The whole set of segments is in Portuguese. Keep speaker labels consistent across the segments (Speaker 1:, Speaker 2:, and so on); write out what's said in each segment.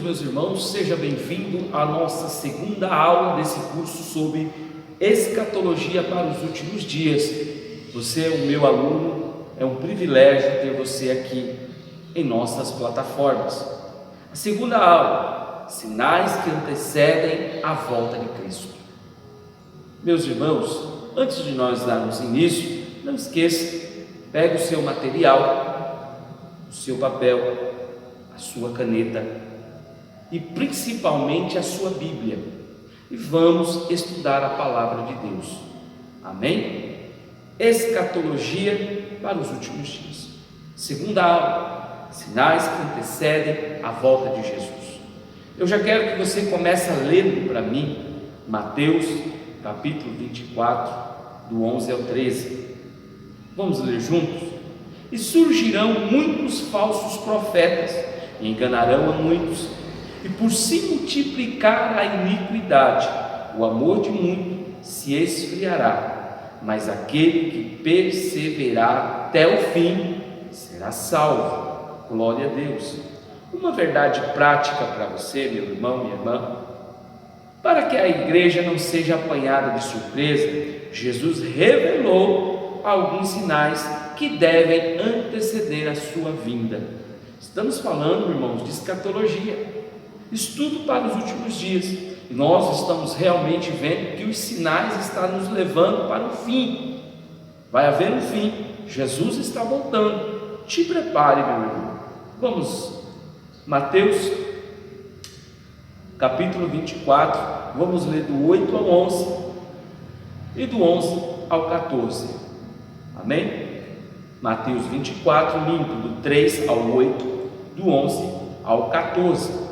Speaker 1: Meus irmãos, seja bem-vindo à nossa segunda aula desse curso sobre escatologia para os últimos dias. Você é o meu aluno, é um privilégio ter você aqui em nossas plataformas. A segunda aula, sinais que antecedem a volta de Cristo. Meus irmãos, antes de nós darmos início, não esqueça, pegue o seu material, o seu papel, a sua caneta e principalmente a sua Bíblia, e vamos estudar a palavra de Deus. Amém? Escatologia para os últimos dias. Segunda aula, sinais que antecedem a volta de Jesus. Eu já quero que você comece a ler para mim Mateus capítulo 24, do 11 ao 13. Vamos ler juntos? E surgirão muitos falsos profetas, e enganarão a muitos, e por se multiplicar a iniquidade, o amor de muitos se esfriará, mas aquele que perseverar até o fim será salvo. Glória a Deus. Uma verdade prática para você, meu irmão, minha irmã, para que a igreja não seja apanhada de surpresa, Jesus revelou alguns sinais que devem anteceder a sua vinda. Estamos falando, irmãos, de escatologia, estudo para os últimos dias, e nós estamos realmente vendo que os sinais estão nos levando para o fim. Vai haver um fim, Jesus está voltando. Te prepare, meu irmão. Vamos, Mateus capítulo 24, vamos ler do 8 ao 11 e do 11 ao 14. Amém? Mateus 24, limpo, do 3 ao 8, do 11 ao 14.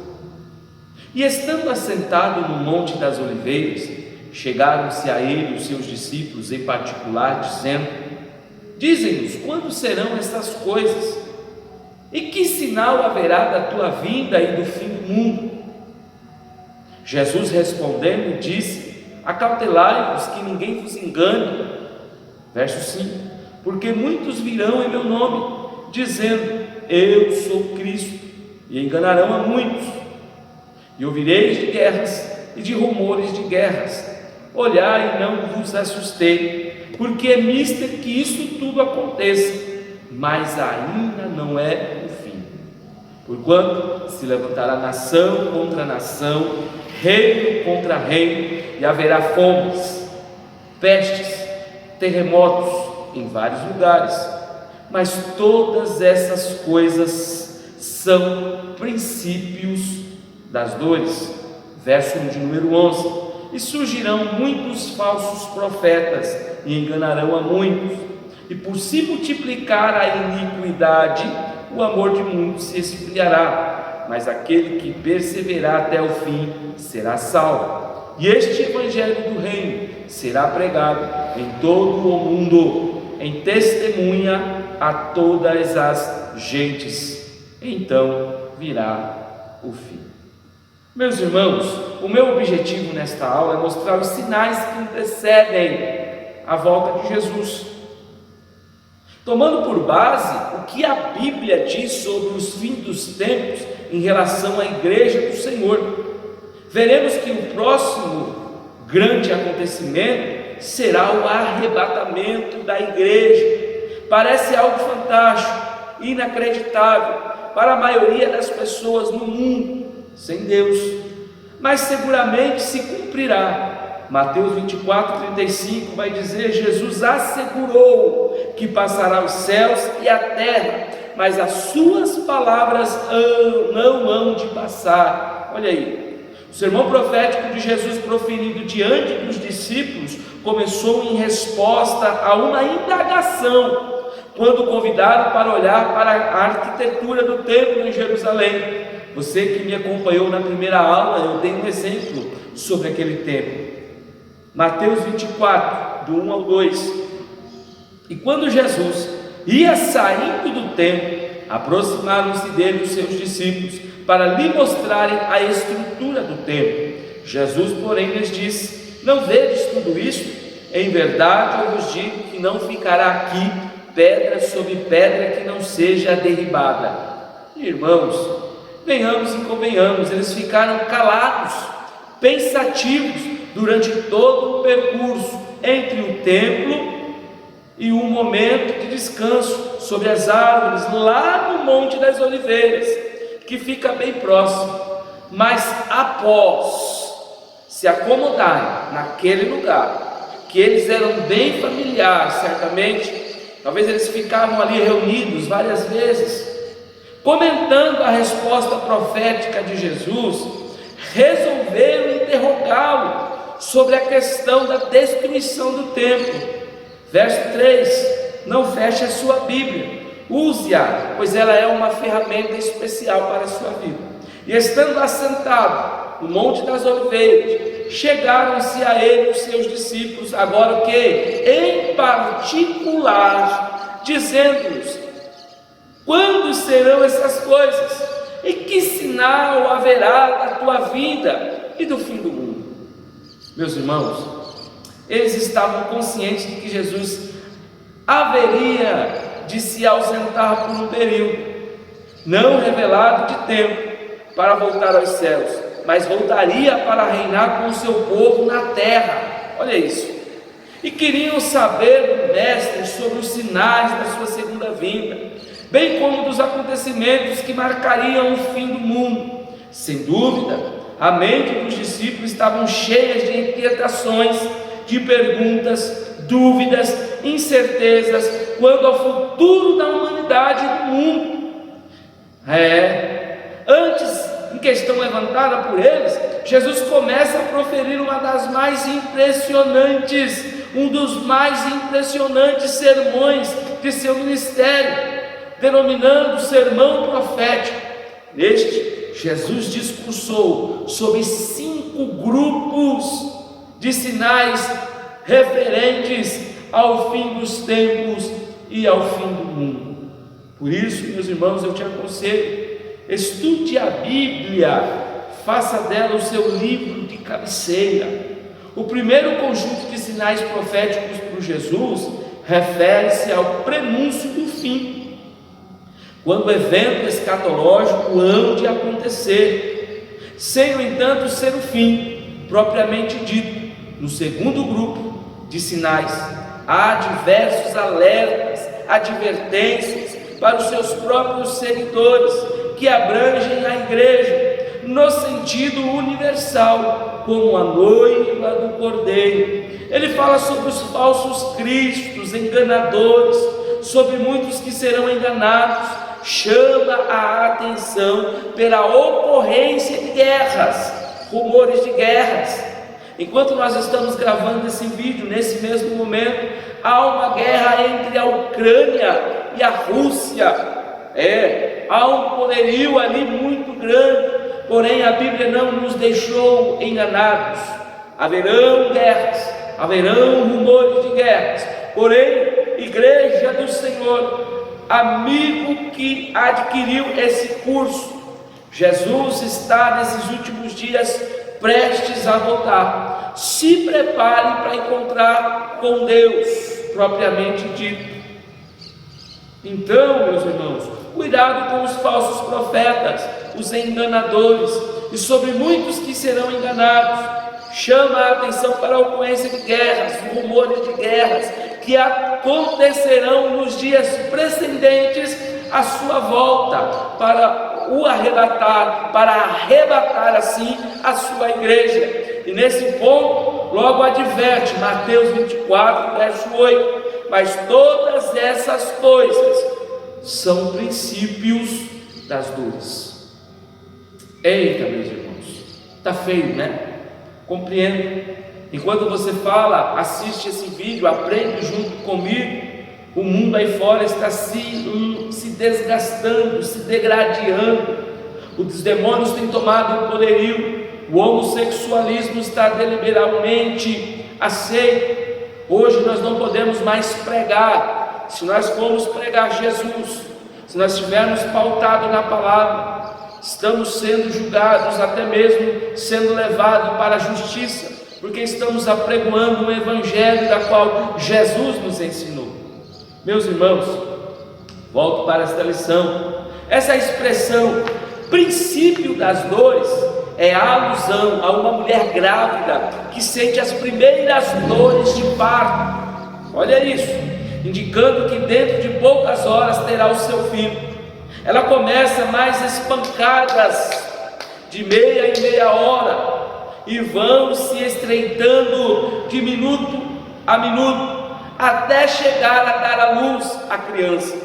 Speaker 1: E estando assentado no Monte das Oliveiras, chegaram-se a ele os seus discípulos em particular, dizendo: Dizem-nos quando serão estas coisas, e que sinal haverá da tua vinda e do fim do mundo? Jesus respondendo disse: Acautelai-vos que ninguém vos engane. Verso 5: Porque muitos virão em meu nome, dizendo: Eu sou Cristo, e enganarão a muitos. E ouvireis de guerras e de rumores de guerras. Olhai e não vos assustei, porque é mister que isso tudo aconteça, mas ainda não é o fim. Porquanto se levantará nação contra nação, reino contra reino, e haverá fomes, pestes, terremotos em vários lugares. Mas todas essas coisas são princípios das dores. Verso de número 11: E surgirão muitos falsos profetas, e enganarão a muitos, e por se multiplicar a iniquidade, o amor de muitos se esfriará, mas aquele que perseverar até o fim será salvo. E este evangelho do reino será pregado em todo o mundo, em testemunha a todas as gentes. Então virá o fim. Meus irmãos, o meu objetivo nesta aula é mostrar os sinais que antecedem a volta de Jesus, tomando por base o que a Bíblia diz sobre os fins dos tempos em relação à igreja do Senhor. Veremos que o próximo grande acontecimento será o arrebatamento da igreja. Parece algo fantástico, inacreditável para a maioria das pessoas no mundo sem Deus, mas seguramente se cumprirá. Mateus 24, 35 vai dizer: Jesus assegurou que passará os céus e a terra, mas as suas palavras não hão de passar. Olha aí, o sermão profético de Jesus proferido diante dos discípulos começou em resposta a uma indagação, quando convidaram para olhar para a arquitetura do templo em Jerusalém. Você que me acompanhou na primeira aula, eu dei um exemplo sobre aquele templo. Mateus 24, do 1 ao 2. E quando Jesus ia saindo do templo, aproximaram-se dele os seus discípulos para lhe mostrarem a estrutura do templo. Jesus, porém, lhes disse: Não vedes tudo isto? Em verdade eu vos digo que não ficará aqui pedra sobre pedra que não seja derribada. Irmãos, venhamos e convenhamos, eles ficaram calados, pensativos, durante todo o percurso entre o templo e um momento de descanso sobre as árvores, lá no Monte das Oliveiras, que fica bem próximo. Mas após se acomodarem naquele lugar, que eles eram bem familiares, certamente, talvez eles ficavam ali reunidos várias vezes, comentando a resposta profética de Jesus, resolveram interrogá-lo sobre a questão da destruição do templo. Verso 3, não feche a sua Bíblia, use-a, pois ela é uma ferramenta especial para a sua vida. E estando assentado no Monte das Oliveiras, chegaram-se a ele os seus discípulos, agora o que? Em particular, dizendo-lhes: quando serão essas coisas? E que sinal haverá da tua vinda e do fim do mundo? Meus irmãos, eles estavam conscientes de que Jesus haveria de se ausentar por um período não revelado de tempo para voltar aos céus, mas voltaria para reinar com o seu povo na terra. Olha isso. E queriam saber do mestre sobre os sinais da sua segunda vinda, bem como dos acontecimentos que marcariam o fim do mundo. Sem dúvida, a mente dos discípulos estavam cheias de inquietações, de perguntas, dúvidas, incertezas quanto ao futuro da humanidade e do mundo. Antes, em questão levantada por eles, Jesus começa a proferir um dos mais impressionantes sermões de seu ministério, denominando o sermão profético. Neste, Jesus discursou sobre 5 grupos de sinais referentes ao fim dos tempos e ao fim do mundo. Por isso, meus irmãos, eu te aconselho, estude a Bíblia, faça dela o seu livro de cabeceira. O primeiro conjunto de sinais proféticos por Jesus refere-se ao prenúncio do fim, quando o evento escatológico hão de acontecer, sem, no entanto, ser o fim propriamente dito. No segundo grupo de sinais, há diversos alertas, advertências para os seus próprios seguidores, que abrangem a igreja no sentido universal, como a noiva do Cordeiro. Ele fala sobre os falsos cristos, enganadores, sobre muitos que serão enganados, chama a atenção pela ocorrência de guerras, rumores de guerras. Enquanto nós estamos gravando esse vídeo, nesse mesmo momento, há uma guerra entre a Ucrânia e a Rússia. Há um poderio ali muito grande, porém a Bíblia não nos deixou enganados. Haverão guerras, haverão rumores de guerras, porém, igreja do Senhor, amigo que adquiriu esse curso, Jesus está nesses últimos dias prestes a voltar. Se prepare para encontrar com Deus, propriamente dito. Então, meus irmãos, cuidado com os falsos profetas, os enganadores, e sobre muitos que serão enganados. Chama a atenção para a ocorrência de guerras, rumores de guerras, que acontecerão nos dias precedentes à sua volta, para o arrebatar, para arrebatar assim a sua igreja. E nesse ponto, logo adverte, Mateus 24, verso 8, mas todas essas coisas são princípios das dores. Eita, meus irmãos, está feio, né? Compreendo. Enquanto você fala, assiste esse vídeo, aprende junto comigo, o mundo aí fora está se desgastando, se degradando. Os demônios têm tomado o poderio, o homossexualismo está deliberadamente aceito. Hoje nós não podemos mais pregar. Se nós formos pregar Jesus, se nós estivermos pautados na palavra, estamos sendo julgados, até mesmo sendo levados para a justiça, porque estamos apregoando um evangelho da qual Jesus nos ensinou. Meus irmãos, volto para esta lição. Essa expressão princípio das dores é a alusão a uma mulher grávida que sente as primeiras dores de parto. Olha isso, indicando que dentro de poucas horas terá o seu filho. Ela começa mais espancadas de meia em meia hora e vão se estreitando de minuto a minuto até chegar a dar à luz a criança.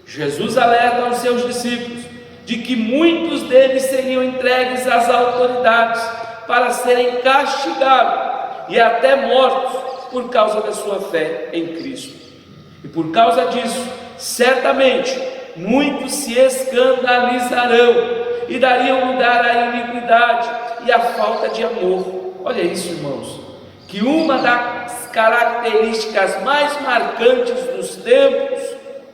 Speaker 1: Jesus alerta aos seus discípulos de que muitos deles seriam entregues às autoridades para serem castigados e até mortos por causa da sua fé em Cristo. E por causa disso, certamente, muitos se escandalizarão e dariam lugar à iniquidade e à falta de amor. Olha isso, irmãos, que uma das características mais marcantes dos tempos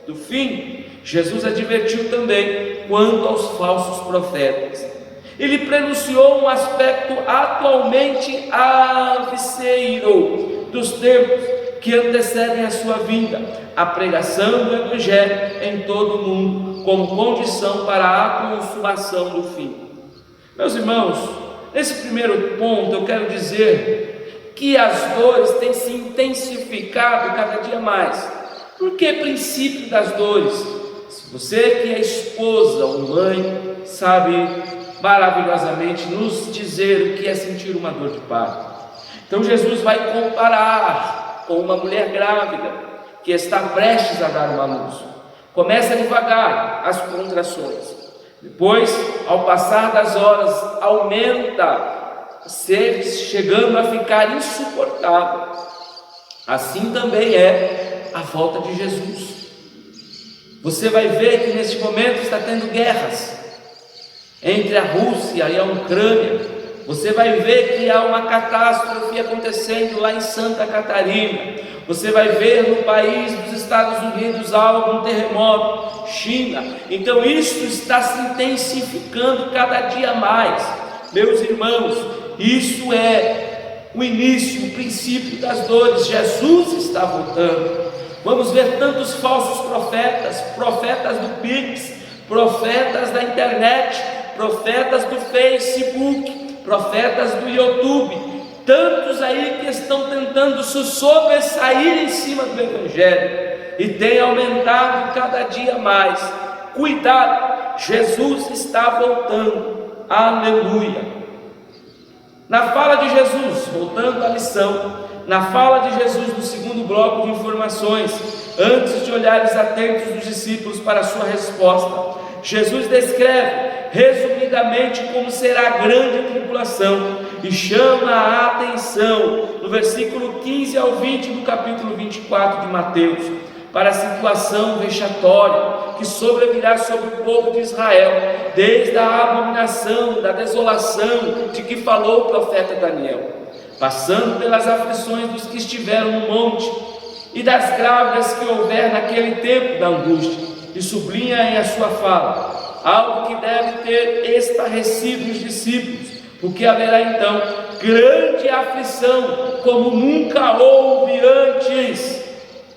Speaker 1: do fim, Jesus advertiu também quanto aos falsos profetas. Ele prenunciou um aspecto atualmente avisceiro dos tempos que antecedem a sua vinda, a pregação do Evangelho em todo o mundo, como condição para a consumação do fim. Meus irmãos, nesse primeiro ponto eu quero dizer que as dores têm se intensificado cada dia mais. Por que princípio das dores? Se você que é esposa ou mãe sabe maravilhosamente nos dizer o que é sentir uma dor de parto. Então Jesus vai comparar com uma mulher grávida que está prestes a dar uma luz. Começa devagar as contrações, depois, ao passar das horas, aumenta, chegando a ficar insuportável. Assim também é a volta de Jesus. Você vai ver que neste momento está tendo guerras entre a Rússia e a Ucrânia. Você vai ver que há uma catástrofe acontecendo lá em Santa Catarina. Você vai ver no país dos Estados Unidos algum terremoto, China. Então isso está se intensificando cada dia mais. Meus irmãos, isso é o início, o princípio das dores. Jesus está voltando. Vamos ver tantos falsos profetas, profetas do Pix, profetas da internet, profetas do Facebook, profetas do YouTube, tantos aí que estão tentando se sobressair em cima do Evangelho, e tem aumentado cada dia mais. Cuidado, Jesus está voltando, aleluia. Na fala de Jesus, voltando à lição, na fala de Jesus no segundo bloco de informações, antes de olhares atentos dos discípulos para a sua resposta, Jesus descreve resumidamente como será a grande tribulação e chama a atenção no versículo 15 ao 20 do capítulo 24 de Mateus para a situação vexatória que sobrevirá sobre o povo de Israel desde a abominação, da desolação de que falou o profeta Daniel, passando pelas aflições dos que estiveram no monte e das grávidas que houver naquele tempo da angústia, e sublinha em a sua fala algo que deve ter estarrecido os discípulos, porque haverá então grande aflição como nunca houve antes.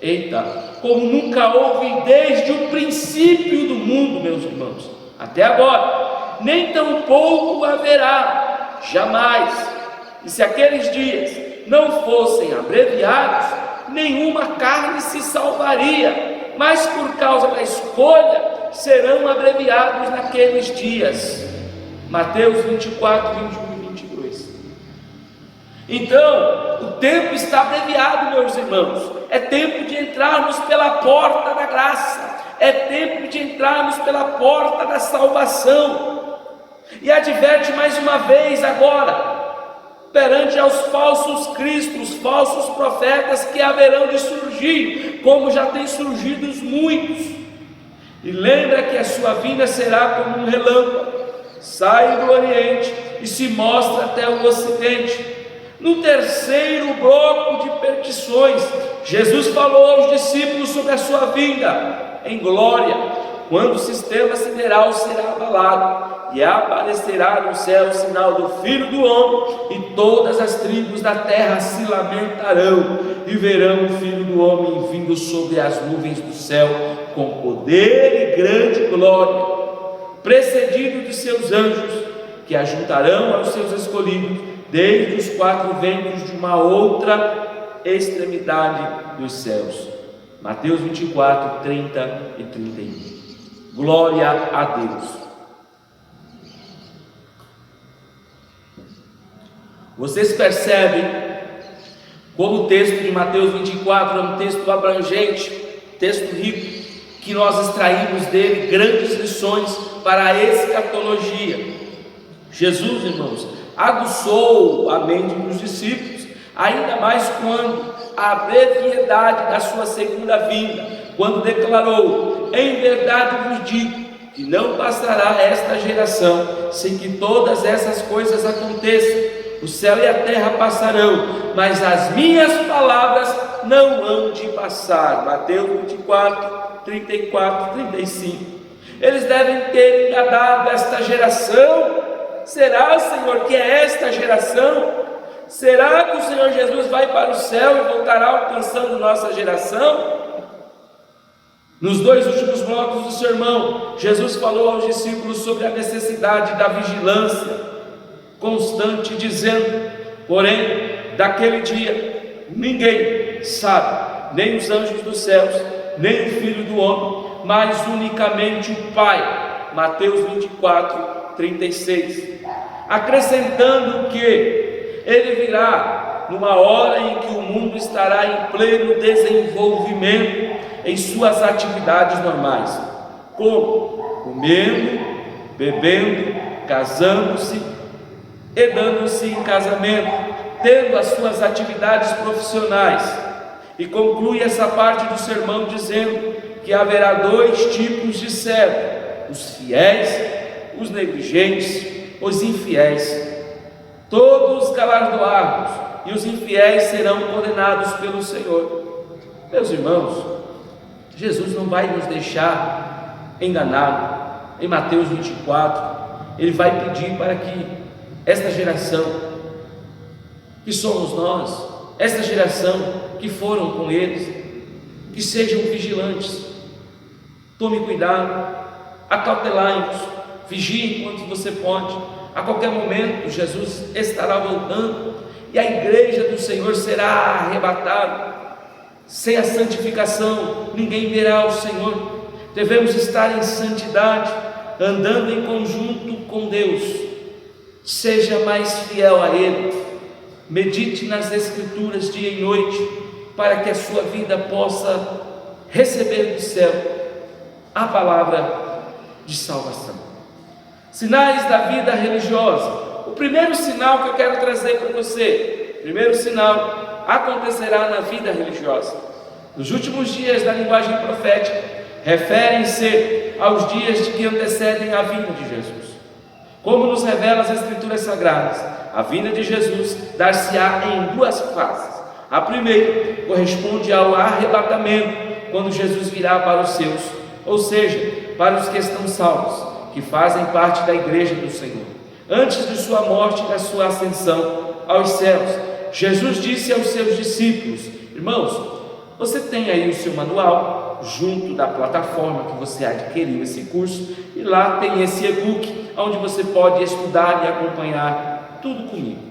Speaker 1: Eita, como nunca houve desde o princípio do mundo, meus irmãos, até agora, nem tampouco haverá, jamais. E se aqueles dias não fossem abreviados, nenhuma carne se salvaria, mas por causa da escolha, serão abreviados naqueles dias. Mateus 24, 21 e 22. Então, o tempo está abreviado, meus irmãos. É tempo de entrarmos pela porta da graça, é tempo de entrarmos pela porta da salvação. E adverte mais uma vez agora, perante aos falsos cristos, falsos profetas que haverão de surgir, como já tem surgido muitos. E lembra que a sua vinda será como um relâmpago, sai do Oriente e se mostra até o Ocidente. No terceiro bloco de petições, Jesus falou aos discípulos sobre a sua vinda em glória, quando o sistema sideral será abalado, e aparecerá no céu o sinal do Filho do Homem, e todas as tribos da terra se lamentarão, e verão o Filho do Homem vindo sobre as nuvens do céu, com poder e grande glória. precedido de seus anjos, que ajuntarão aos seus escolhidos, desde os quatro ventos de uma outra extremidade dos céus. Mateus 24, 30 e 31. Glória a Deus. Vocês percebem como o texto de Mateus 24 é um texto abrangente, texto rico, que nós extraímos dele grandes lições para a escatologia. Jesus, irmãos, aguçou a mente dos discípulos, ainda mais quando a brevidade da sua segunda vinda, quando declarou: em verdade vos digo que não passará esta geração sem que todas essas coisas aconteçam. O céu e a terra passarão, mas as minhas palavras não hão de passar. Mateus 24, 34, 35. Eles devem ter enganado esta geração. Será, Senhor, que é esta geração? Será que o Senhor Jesus vai para o céu e voltará alcançando nossa geração? Nos dois últimos blocos do sermão, Jesus falou aos discípulos sobre a necessidade da vigilância constante, dizendo: porém, daquele dia ninguém sabe, nem os anjos dos céus, nem o Filho do homem, mas unicamente o Pai. Mateus 24, 36. Acrescentando que ele virá numa hora em que o mundo estará em pleno desenvolvimento em suas atividades normais, como comendo, bebendo, casando-se e dando-se em casamento, tendo as suas atividades profissionais. E conclui essa parte do sermão dizendo que haverá dois tipos de servo: os fiéis, os negligentes, os infiéis. Todos galardoados, e os infiéis serão condenados pelo Senhor. Meus irmãos, Jesus não vai nos deixar enganados. Em Mateus 24, ele vai pedir para que esta geração, que somos nós, esta geração que foram com eles, que sejam vigilantes. Tome cuidado, acautelai-vos, vigie enquanto você pode. A qualquer momento Jesus estará voltando e a igreja do Senhor será arrebatada. Sem a santificação ninguém verá o Senhor. Devemos estar em santidade, andando em conjunto com Deus. Seja mais fiel a Ele, medite nas Escrituras dia e noite, para que a sua vida possa receber do céu a palavra de salvação. Sinais da vida religiosa. O primeiro sinal que eu quero trazer para você, primeiro sinal, acontecerá na vida religiosa. Nos últimos dias da linguagem profética, referem-se aos dias que antecedem a vinda de Jesus. Como nos revela as Escrituras Sagradas, a vinda de Jesus dar-se-á em duas fases. A primeira corresponde ao arrebatamento, quando Jesus virá para os seus, ou seja, para os que estão salvos, que fazem parte da igreja do Senhor. Antes de sua morte e da sua ascensão aos céus, Jesus disse aos seus discípulos: irmãos, você tem aí o seu manual junto da plataforma que você adquiriu esse curso, e lá tem esse e-book onde você pode estudar e acompanhar tudo comigo.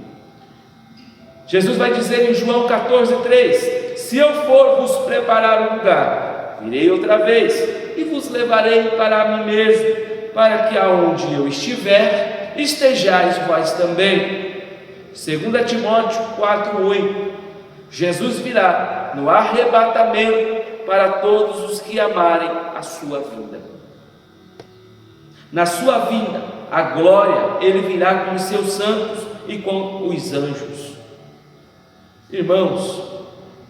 Speaker 1: Jesus vai dizer em João 14:3: se eu for vos preparar um lugar, virei outra vez e vos levarei para mim mesmo, para que aonde eu estiver, estejais vós também. 2 Timóteo 4:8. Jesus virá no arrebatamento para todos os que amarem a sua vinda. Na sua vinda, a glória, ele virá com os seus santos e com os anjos. Irmãos,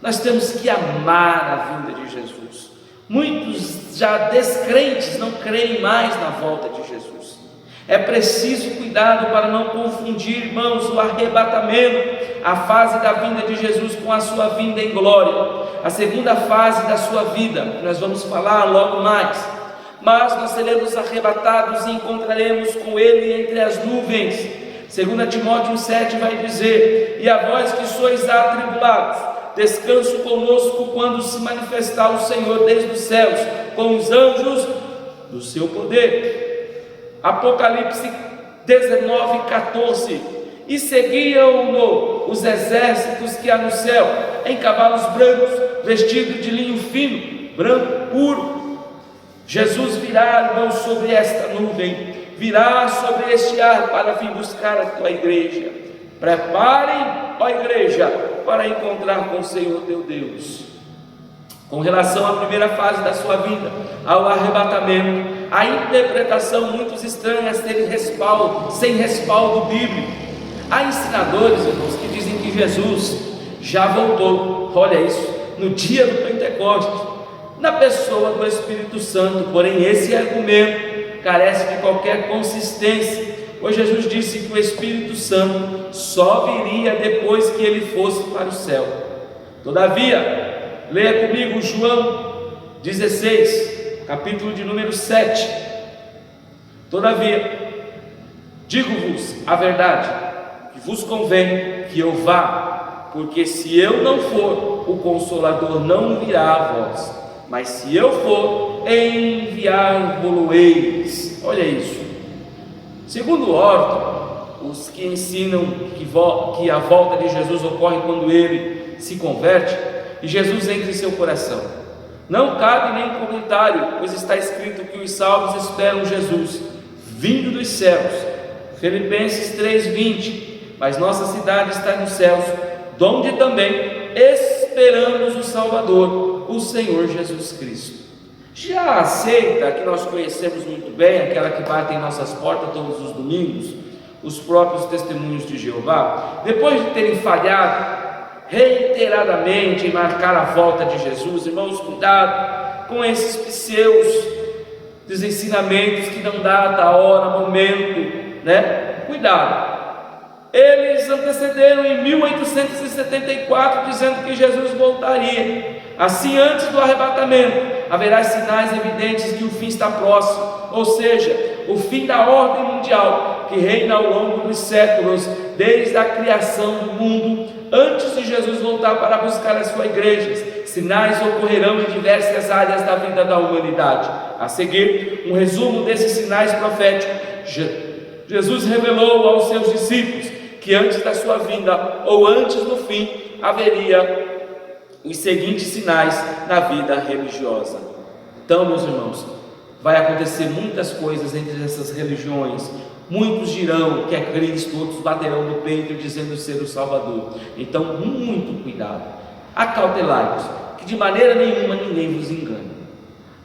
Speaker 1: nós temos que amar a vinda de Jesus. Muitos já descrentes não creem mais na volta de Jesus. É preciso cuidado para não confundir, irmãos, o arrebatamento, a fase da vinda de Jesus, com a sua vinda em glória, a segunda fase da sua vida, que nós vamos falar logo mais. Mas nós seremos arrebatados e encontraremos com Ele entre as nuvens. 2 Timóteo 7 vai dizer: e a vós que sois atribulados, descanso conosco quando se manifestar o Senhor desde os céus, com os anjos do seu poder. Apocalipse 19:14. E seguiam-no os exércitos que há no céu, em cavalos brancos, vestidos de linho fino, branco puro. Jesus virá, irmãos, sobre esta nuvem, virá sobre este ar para vir buscar a tua igreja. Preparem, ó igreja, para encontrar com o Senhor teu Deus. Com relação à primeira fase da sua vida, ao arrebatamento, a interpretação muitos estranhas sem respaldo bíblico. Há ensinadores, irmãos, que dizem que Jesus já voltou, olha isso, no dia do Pentecostes, na pessoa do Espírito Santo. Porém, esse argumento carece de qualquer consistência, pois Jesus disse que o Espírito Santo só viria depois que ele fosse para o céu. Todavia, leia comigo João 16, capítulo de número 7. Todavia, digo-vos a verdade, que vos convém que eu vá, porque se eu não for, o Consolador não virá a vós, mas se eu for, enviar-vos-eis. Olha isso. Segundo Orton, os que ensinam que a volta de Jesus ocorre quando ele se converte e Jesus entra em seu coração. Não cabe nem comentário, pois está escrito que os salvos esperam Jesus, vindo dos céus. Filipenses 3:20. Mas nossa cidade está nos céus, donde também esperamos o Salvador, o Senhor Jesus Cristo. Já a seita, que nós conhecemos muito bem, aquela que bate em nossas portas todos os domingos, os próprios testemunhos de Jeová, depois de terem falhado reiteradamente em marcar a volta de Jesus, irmãos, cuidado com esses dos ensinamentos que não data, hora, momento, né? Cuidado. Eles antecederam em 1874, dizendo que Jesus voltaria. Assim, antes do arrebatamento, haverá sinais evidentes que o fim está próximo, ou seja, o fim da ordem mundial que reina ao longo dos séculos, desde a criação do mundo, antes de Jesus voltar para buscar a sua igreja. Sinais ocorrerão em diversas áreas da vida da humanidade. A seguir, um resumo desses sinais proféticos. Jesus revelou aos seus discípulos que antes da sua vinda, ou antes do fim, haveria os seguintes sinais na vida religiosa. Então, meus irmãos, vai acontecer muitas coisas entre essas religiões. Muitos dirão que é Cristo, outros baterão no peito dizendo ser o Salvador. Então, muito cuidado, acautelai-vos, que de maneira nenhuma ninguém vos engane.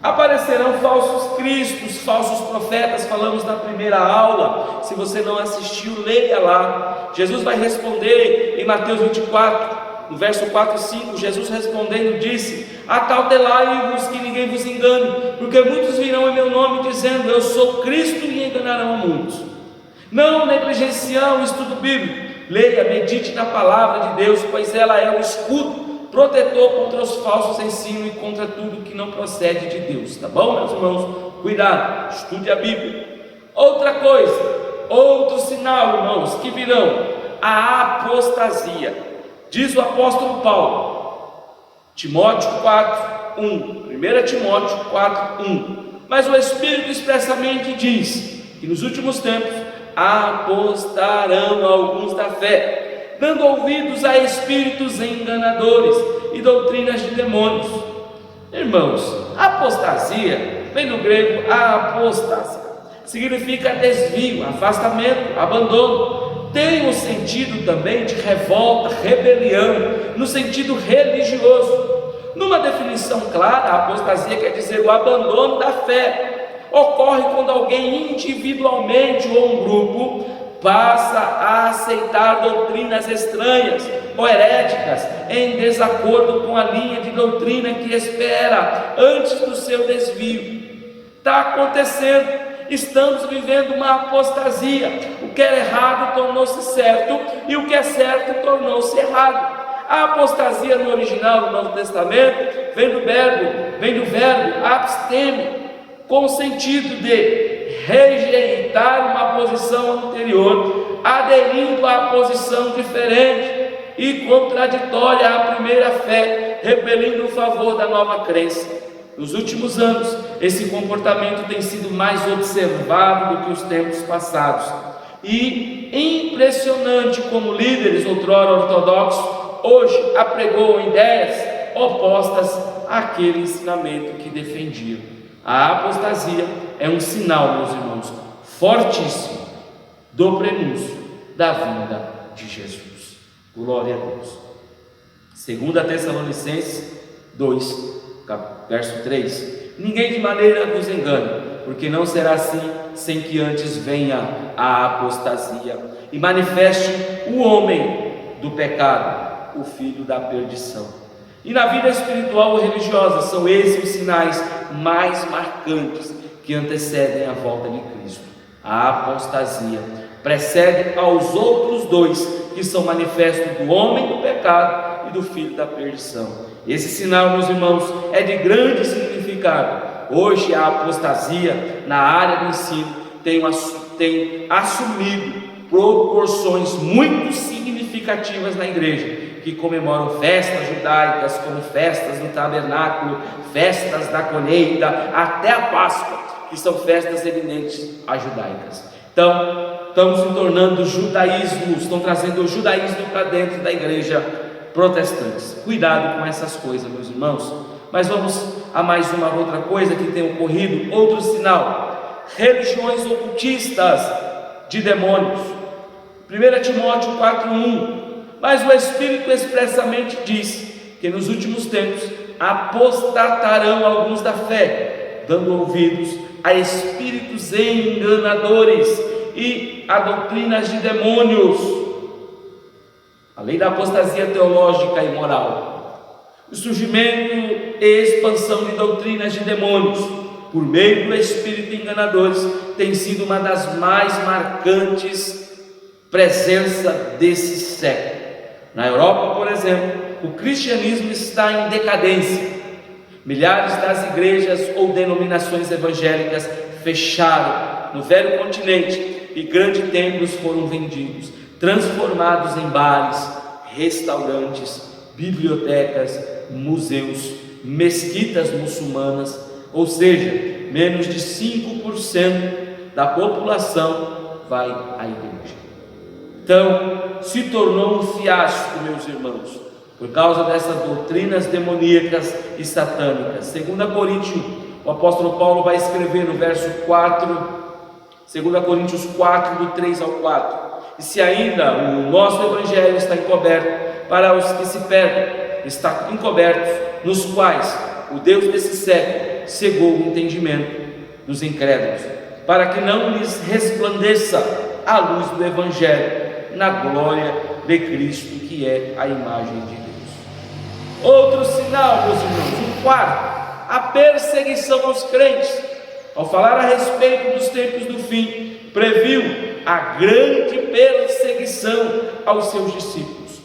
Speaker 1: Aparecerão falsos cristos, falsos profetas, falamos na primeira aula. Se você não assistiu, leia lá. Jesus vai responder em Mateus 24, no verso 4 e 5, Jesus respondendo disse: acautelai-vos que ninguém vos engane, porque muitos virão em meu nome dizendo eu sou Cristo, e enganarão a muitos. Não negligenciar o estudo bíblico, leia, medite na palavra de Deus, pois ela é o escudo protetor contra os falsos ensinos e contra tudo que não procede de Deus, tá bom, meus irmãos? Cuidado, estude a Bíblia. Outra coisa, outro sinal, irmãos, que virão: a apostasia. Diz o apóstolo Paulo, Timóteo 4:1, 1 Timóteo 4:1. Mas o Espírito expressamente diz que nos últimos tempos apostarão alguns da fé, dando ouvidos a espíritos enganadores e doutrinas de demônios. Irmãos, apostasia vem do grego apostasia, significa desvio, afastamento, abandono. Tem o sentido também de revolta, rebelião, no sentido religioso. Numa definição clara, a apostasia quer dizer o abandono da fé. Ocorre quando alguém individualmente ou um grupo passa a aceitar doutrinas estranhas ou heréticas em desacordo com a linha de doutrina que espera antes do seu desvio. Está acontecendo. Estamos vivendo uma apostasia. O que era errado tornou-se certo e o que é certo tornou-se errado. A apostasia no original do Novo Testamento vem do verbo absteme, com o sentido de rejeitar uma posição anterior, aderindo à posição diferente e contraditória à primeira fé, repelindo o favor da nova crença. Nos últimos anos, esse comportamento tem sido mais observado do que os tempos passados. E impressionante como líderes outrora ortodoxos hoje apregoam ideias opostas àquele ensinamento que defendiam. A apostasia é um sinal, meus irmãos, fortíssimo do prenúncio da vinda de Jesus. Glória a Deus. 2 Tessalonicenses 2, verso 3: ninguém de maneira vos engane, porque não será assim, sem que antes venha a apostasia e manifeste o homem do pecado, o filho da perdição. E na vida espiritual ou religiosa, são esses os sinais mais marcantes que antecedem a volta de Cristo. A apostasia precede aos outros dois, que são manifestos do homem do pecado e do filho da perdição. Esse sinal, meus irmãos, é de grande significado. Hoje a apostasia na área do ensino tem assumido proporções muito significativas na igreja, que comemoram festas judaicas, como festas do tabernáculo, festas da colheita, até a Páscoa, que são festas eminentes às judaicas. Então, estão se tornando judaísmo, estão trazendo o judaísmo para dentro da igreja protestante. Cuidado com essas coisas, meus irmãos. Mas vamos a mais uma outra coisa que tem ocorrido, outro sinal: religiões ocultistas de demônios. 1 Timóteo 4:1: mas o Espírito expressamente diz que nos últimos tempos apostatarão alguns da fé, dando ouvidos a espíritos enganadores e a doutrinas de demônios. Além da apostasia teológica e moral, o surgimento e expansão de doutrinas de demônios por meio do espírito enganadores tem sido uma das mais marcantes presenças desse século. Na Europa, por exemplo, o cristianismo está em decadência. Milhares das igrejas ou denominações evangélicas fecharam no velho continente e grandes templos foram vendidos, transformados em bares, restaurantes, bibliotecas, museus, mesquitas muçulmanas, ou seja, menos de 5% da população vai à igreja. Então, se tornou um fiasco, meus irmãos, por causa dessas doutrinas demoníacas e satânicas. 2 Coríntios, o apóstolo Paulo vai escrever no verso 4, 2 Coríntios 4, do 3 ao 4: e se ainda o nosso evangelho está encoberto para os que se perdem, está encoberto, nos quais o Deus desse século cegou o entendimento dos incrédulos, para que não lhes resplandeça a luz do evangelho na glória de Cristo, que é a imagem de Deus. Outro sinal, meus irmãos, o quarto: a perseguição aos crentes. Ao falar a respeito dos tempos do fim, previu a grande perseguição aos seus discípulos.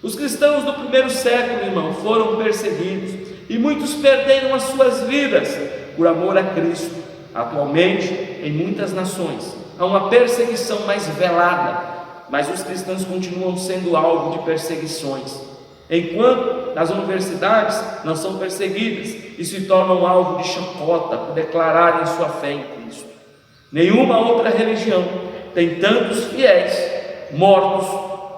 Speaker 1: Os cristãos do primeiro século, irmão, foram perseguidos e muitos perderam as suas vidas por amor a Cristo. Atualmente, em muitas nações, há uma perseguição mais velada, mas os cristãos continuam sendo alvo de perseguições, enquanto nas universidades não são perseguidas e se tornam alvo de chacota por declararem sua fé em Cristo. Nenhuma outra religião tem tantos fiéis mortos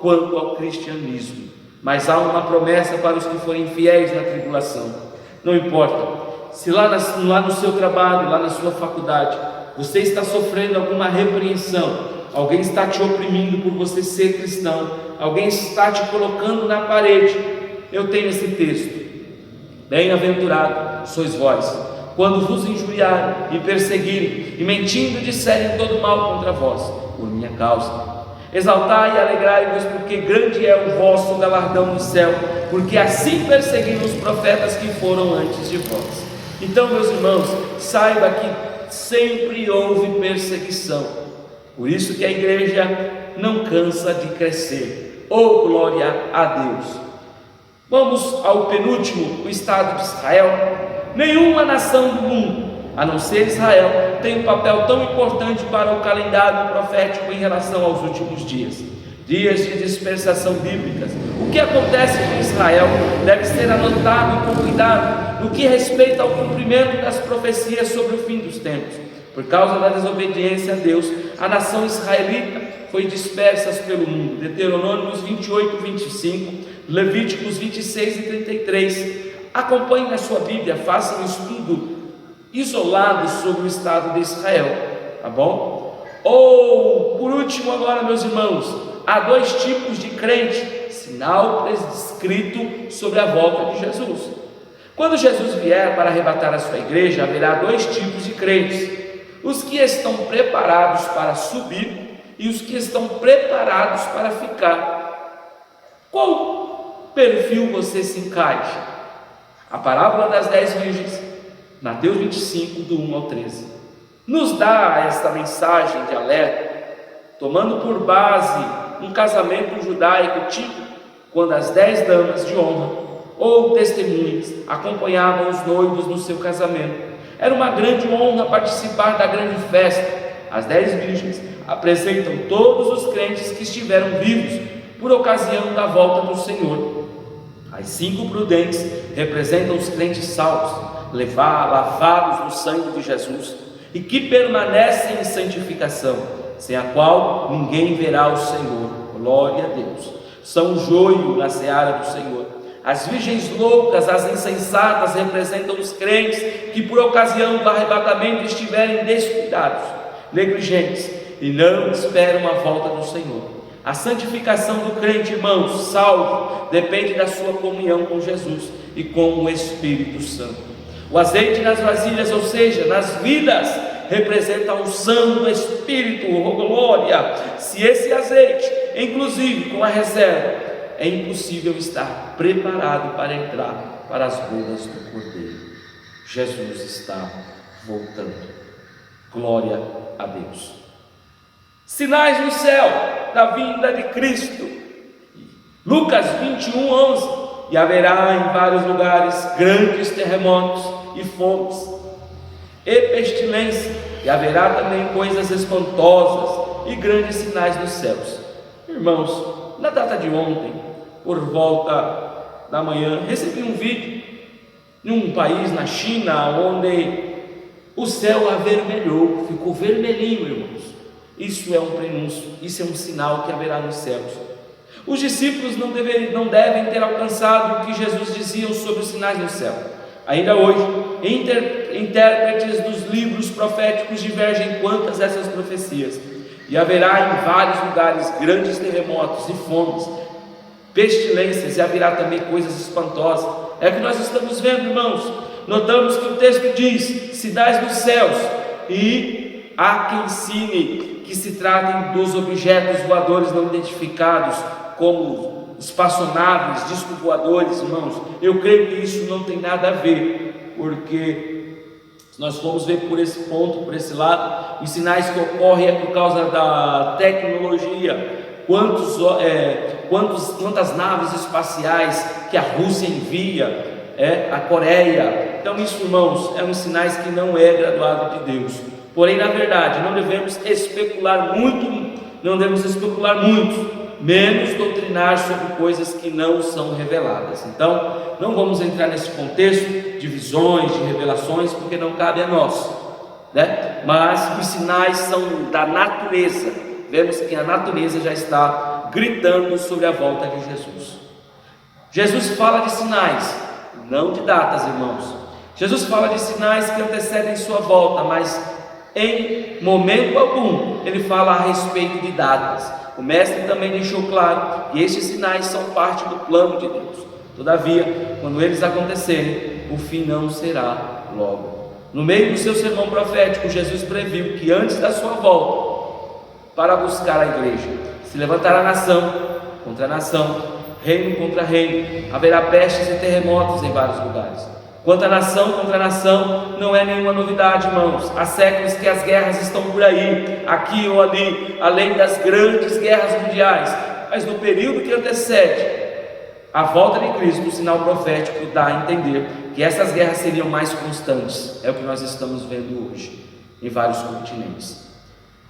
Speaker 1: quanto ao cristianismo, mas há uma promessa para os que forem fiéis na tribulação. Não importa se lá no seu trabalho, lá na sua faculdade, você está sofrendo alguma repreensão, alguém está te oprimindo por você ser cristão, alguém está te colocando na parede. Eu tenho esse texto: bem-aventurado sois vós, quando vos injuriarem e perseguirem, e mentindo disserem todo mal contra vós, por minha causa. Exaltai e alegrai-vos, porque grande é o vosso galardão no céu, porque assim perseguiram os profetas que foram antes de vós. Então, meus irmãos, saiba que sempre houve perseguição. Por isso que a igreja não cansa de crescer. Oh, glória a Deus! Vamos ao penúltimo, o Estado de Israel. Nenhuma nação do mundo, a não ser Israel, tem um papel tão importante para o calendário profético em relação aos últimos dias. dias de dispersação bíblicas. O que acontece com Israel deve ser anotado com cuidado no que respeita ao cumprimento das profecias sobre o fim dos tempos. Por causa da desobediência a Deus, a nação israelita foi dispersa pelo mundo. Deuteronômios 28, 25, Levíticos 26 e 33. Acompanhe na sua Bíblia, faça um estudo isolado sobre o estado de Israel, tá bom? Ou, por último agora, meus irmãos, há dois tipos de crente, sinal prescrito sobre a volta de Jesus. Quando Jesus vier para arrebatar a sua igreja, haverá dois tipos de crentes: os que estão preparados para subir e os que estão preparados para ficar. Qual perfil você se encaixa? A parábola das 10 virgens, Mateus 25, do 1 ao 13, nos dá esta mensagem de alerta, tomando por base um casamento judaico típico, quando as 10 damas de honra ou testemunhas acompanhavam os noivos no seu casamento. Era uma grande honra participar da grande festa. As 10 virgens apresentam todos os crentes que estiveram vivos por ocasião da volta do Senhor. As 5 prudentes representam os crentes salvos, lavados no sangue de Jesus, e que permanecem em santificação, sem a qual ninguém verá o Senhor. Glória a Deus. São o joio na seara do Senhor. As virgens loucas, as insensatas, representam os crentes que por ocasião do arrebatamento estiverem descuidados, negligentes e não esperam a volta do Senhor. A santificação do crente, irmãos, salvo, depende da sua comunhão com Jesus e com o Espírito Santo. O azeite nas vasilhas, ou seja, nas vidas, representa a unção do Espírito. Oh, glória! Se esse azeite, inclusive com a reserva, é impossível estar preparado para entrar para as bodas do Cordeiro. Jesus está voltando. Glória a Deus. Sinais no céu da vinda de Cristo. Lucas 21, 11. E haverá em vários lugares grandes terremotos e fomes e pestilência, e haverá também coisas espantosas e grandes sinais nos céus. Irmãos, na data de ontem, por volta da manhã, recebi um vídeo de um país na China onde o céu avermelhou, ficou vermelhinho, irmãos. Isso é um prenúncio, isso é um sinal que haverá nos céus. Os discípulos não devem ter alcançado o que Jesus dizia sobre os sinais no céu. Ainda hoje, intérpretes dos livros proféticos divergem quanto a essas profecias. E haverá em vários lugares grandes terremotos e fomes, pestilências, e haverá também coisas espantosas. É o que nós estamos vendo, irmãos. Notamos que o texto diz: sinais nos céus, e há quem ensine que se tratem dos objetos voadores não identificados, como espaçonaves, discos voadores. Irmãos, eu creio que isso não tem nada a ver, porque se nós formos ver por esse ponto, por esse lado, os sinais que ocorrem é por causa da tecnologia. Quantas naves espaciais que a Rússia envia, a Coreia. Então isso, irmãos, é um sinais que não é graduado de Deus. Porém, na verdade, não devemos especular muito, menos doutrinar sobre coisas que não são reveladas. Então, não vamos entrar nesse contexto de visões, de revelações, porque não cabe a nós, né? Mas os sinais são da natureza. Vemos que a natureza já está gritando sobre a volta de Jesus. Jesus fala de sinais, não de datas, irmãos. Jesus fala de sinais que antecedem sua volta, mas em momento algum ele fala a respeito de datas. O mestre também deixou claro que estes sinais são parte do plano de Deus. Todavia, quando eles acontecerem, o fim não será logo. No meio do seu sermão profético, Jesus previu que antes da sua volta para buscar a igreja, se levantará nação contra nação, reino contra reino, haverá pestes e terremotos em vários lugares. Quanto a nação contra nação, não é nenhuma novidade, irmãos. Há séculos que as guerras estão por aí, aqui ou ali, além das grandes guerras mundiais. Mas no período que antecede a volta de Cristo, o sinal profético dá a entender que essas guerras seriam mais constantes. É o que nós estamos vendo hoje em vários continentes.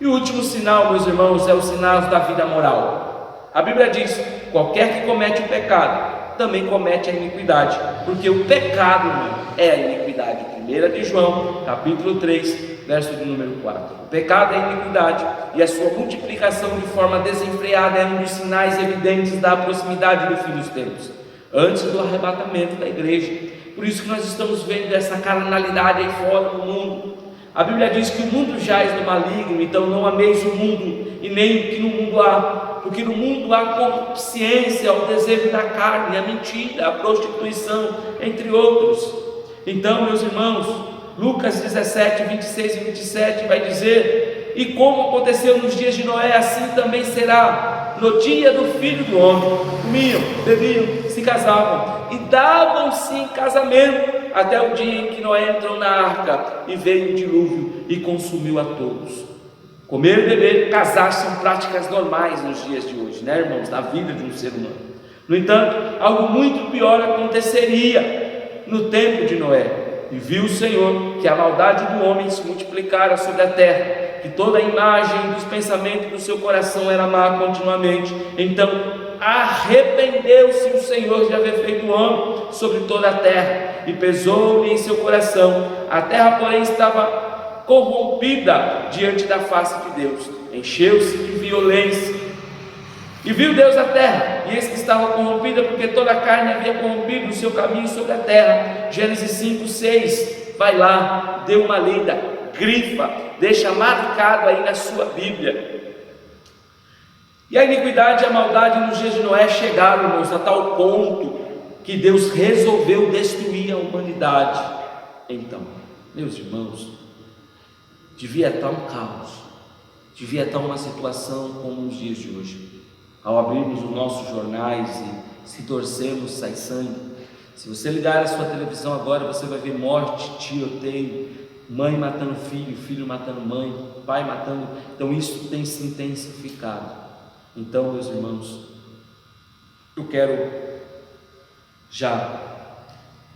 Speaker 1: E o último sinal, meus irmãos, é o sinal da vida moral. A Bíblia diz: qualquer que comete o pecado, também comete a iniquidade, porque o pecado, irmão, é a iniquidade. 1 de João, capítulo 3, verso de número 4. O pecado é a iniquidade, e a sua multiplicação de forma desenfreada é um dos sinais evidentes da proximidade do fim dos tempos, antes do arrebatamento da igreja. Por isso que nós estamos vendo essa carnalidade aí fora no mundo. A Bíblia diz que o mundo jaz no maligno, então não ameis o mundo e nem o que no mundo há, porque no mundo há concupiscência, o desejo da carne, a mentira, a prostituição, entre outros. Então, meus irmãos, Lucas 17, 26 e 27 vai dizer: e como aconteceu nos dias de Noé, assim também será no dia do Filho do Homem. Comiam, bebiam, se casavam e davam-se em casamento, até o dia em que Noé entrou na arca e veio o dilúvio e consumiu a todos. Comer, beber, casar são práticas normais nos dias de hoje, né, irmãos, na vida de um ser humano. No entanto, algo muito pior aconteceria no tempo de Noé. E viu o Senhor que a maldade do homem se multiplicara sobre a terra, que toda a imagem dos pensamentos do seu coração era má continuamente. Então arrependeu-se o Senhor de haver feito o homem sobre toda a terra, e pesou-lhe em seu coração. A terra, porém, estava corrompida diante da face de Deus, encheu-se de violência. E viu Deus a terra, e eis que estava corrompida, porque toda a carne havia corrompido o seu caminho sobre a terra. Gênesis 5, 6, vai lá, dê uma lida, grifa, deixa marcado aí na sua Bíblia. E a iniquidade e a maldade nos dias de Noé chegaram, irmãos, a tal ponto que Deus resolveu destruir a humanidade. Então, meus irmãos, devia estar um caos, devia estar uma situação como nos dias de hoje. Ao abrirmos os nossos jornais e se torcermos, sai sangue. Se você ligar a sua televisão agora, você vai ver morte, tiroteio, mãe matando filho, filho matando mãe, pai matando. Então isso tem se intensificado. Então, meus irmãos, eu quero já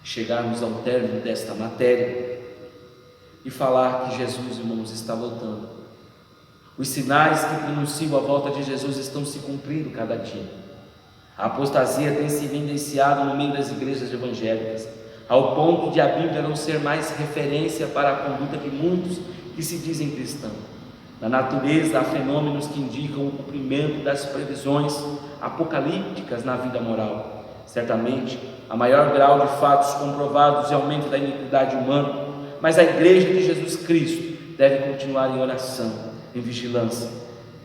Speaker 1: chegarmos ao término desta matéria e falar que Jesus, irmãos, está voltando. Os sinais que pronunciam a volta de Jesus estão se cumprindo cada dia. A apostasia tem se evidenciado no meio das igrejas evangélicas, ao ponto de a Bíblia não ser mais referência para a conduta de muitos que se dizem cristãos. Na natureza há fenômenos que indicam o cumprimento das previsões apocalípticas na vida moral. Certamente, a maior grau de fatos comprovados é o aumento da iniquidade humana, mas a igreja de Jesus Cristo deve continuar em oração, em vigilância,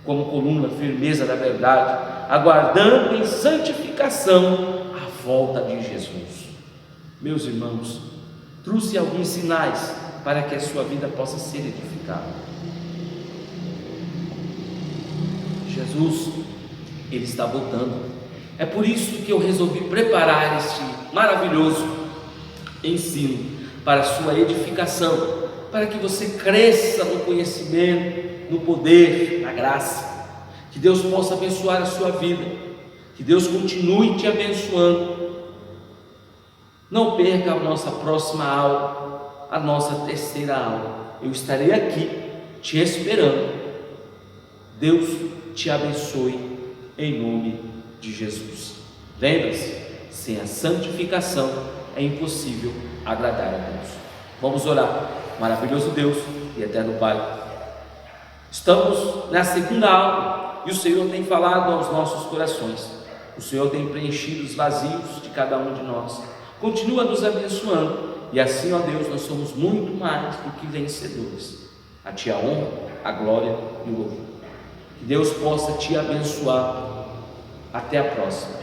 Speaker 1: como coluna, firmeza da verdade, aguardando em santificação a volta de Jesus. Meus irmãos, trouxe alguns sinais para que a sua vida possa ser edificada. Jesus, Ele está voltando. É por isso que eu resolvi preparar este maravilhoso ensino para a sua edificação, para que você cresça no conhecimento, no poder, na graça. Que Deus possa abençoar a sua vida, que Deus continue te abençoando. Não perca a nossa próxima aula, a nossa terceira aula. Eu estarei aqui te esperando. Deus te abençoe em nome de Jesus. Lembre-se, sem a santificação é impossível agradar a Deus. Vamos orar. Maravilhoso Deus e eterno Pai, estamos na segunda aula e o Senhor tem falado aos nossos corações. O Senhor tem preenchido os vazios de cada um de nós. Continua nos abençoando e assim, ó Deus, nós somos muito mais do que vencedores. A Ti a honra, a glória e o louvor. Que Deus possa te abençoar. Até a próxima.